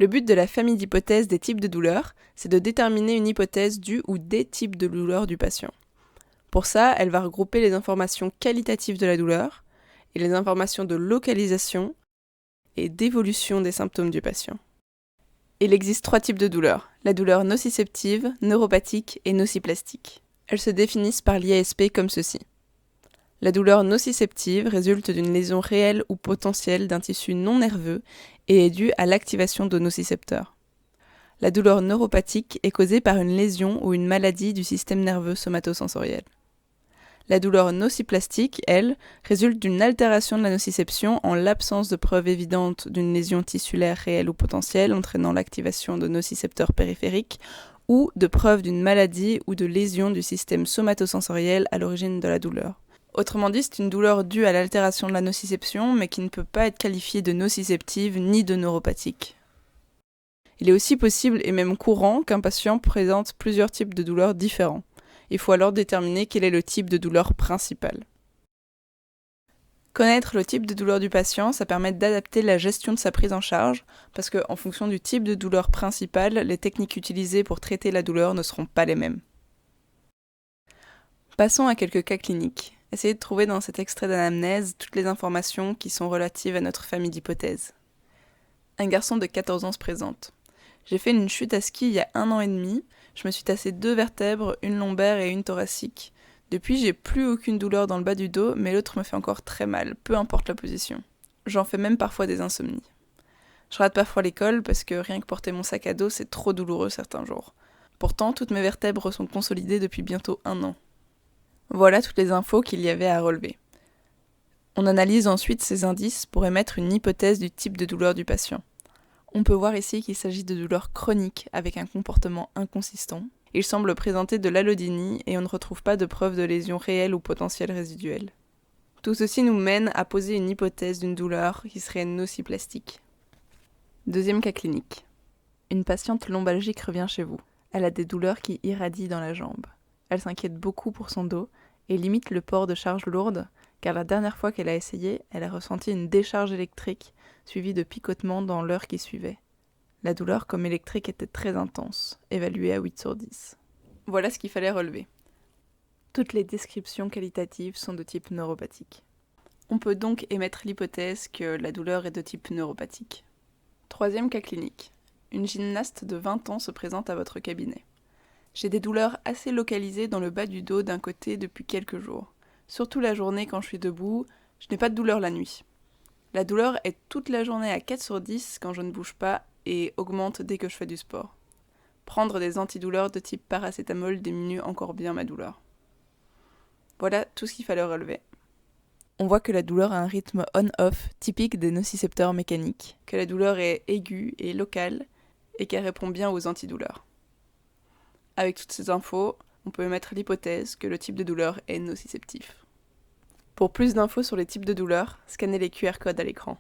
Le but de la famille d'hypothèses des types de douleurs, c'est de déterminer une hypothèse du ou des types de douleurs du patient. Pour ça, elle va regrouper les informations qualitatives de la douleur et les informations de localisation et d'évolution des symptômes du patient. Il existe 3 types de douleurs, la douleur nociceptive, neuropathique et nociplastique. Elles se définissent par l'IASP comme ceci. La douleur nociceptive résulte d'une lésion réelle ou potentielle d'un tissu non nerveux et est due à l'activation de nocicepteurs. La douleur neuropathique est causée par une lésion ou une maladie du système nerveux somatosensoriel. La douleur nociplastique, elle, résulte d'une altération de la nociception en l'absence de preuves évidentes d'une lésion tissulaire réelle ou potentielle entraînant l'activation de nocicepteurs périphériques ou de preuves d'une maladie ou de lésion du système somatosensoriel à l'origine de la douleur. Autrement dit, c'est une douleur due à l'altération de la nociception, mais qui ne peut pas être qualifiée de nociceptive ni de neuropathique. Il est aussi possible et même courant qu'un patient présente plusieurs types de douleurs différents. Il faut alors déterminer quel est le type de douleur principale. Connaître le type de douleur du patient, ça permet d'adapter la gestion de sa prise en charge, parce qu'en fonction du type de douleur principale, les techniques utilisées pour traiter la douleur ne seront pas les mêmes. Passons à quelques cas cliniques. Essayez de trouver dans cet extrait d'anamnèse toutes les informations qui sont relatives à notre famille d'hypothèses. Un garçon de 14 ans se présente. J'ai fait une chute à ski il y a 1 an et demi, je me suis tassé 2 vertèbres, une lombaire et une thoracique. Depuis, j'ai plus aucune douleur dans le bas du dos, mais l'autre me fait encore très mal, peu importe la position. J'en fais même parfois des insomnies. Je rate parfois l'école parce que rien que porter mon sac à dos, c'est trop douloureux certains jours. Pourtant, toutes mes vertèbres sont consolidées depuis bientôt 1 an. Voilà toutes les infos qu'il y avait à relever. On analyse ensuite ces indices pour émettre une hypothèse du type de douleur du patient. On peut voir ici qu'il s'agit de douleurs chroniques avec un comportement inconsistant. Il semble présenter de l'allodynie et on ne retrouve pas de preuves de lésions réelles ou potentielles résiduelles. Tout ceci nous mène à poser une hypothèse d'une douleur qui serait nociplastique. Deuxième cas clinique. Une patiente lombalgique revient chez vous. Elle a des douleurs qui irradient dans la jambe. Elle s'inquiète beaucoup pour son dos et limite le port de charges lourdes, car la dernière fois qu'elle a essayé, elle a ressenti une décharge électrique suivie de picotements dans l'heure qui suivait. La douleur comme électrique était très intense, évaluée à 8/10. Voilà ce qu'il fallait relever. Toutes les descriptions qualitatives sont de type neuropathique. On peut donc émettre l'hypothèse que la douleur est de type neuropathique. Troisième cas clinique. Une gymnaste de 20 ans se présente à votre cabinet. J'ai des douleurs assez localisées dans le bas du dos d'un côté depuis quelques jours. Surtout la journée quand je suis debout, je n'ai pas de douleur la nuit. La douleur est toute la journée à 4/10 quand je ne bouge pas et augmente dès que je fais du sport. Prendre des antidouleurs de type paracétamol diminue encore bien ma douleur. Voilà tout ce qu'il fallait relever. On voit que la douleur a un rythme on-off typique des nocicepteurs mécaniques, que la douleur est aiguë et locale et qu'elle répond bien aux antidouleurs. Avec toutes ces infos, on peut émettre l'hypothèse que le type de douleur est nociceptif. Pour plus d'infos sur les types de douleurs, scannez les QR codes à l'écran.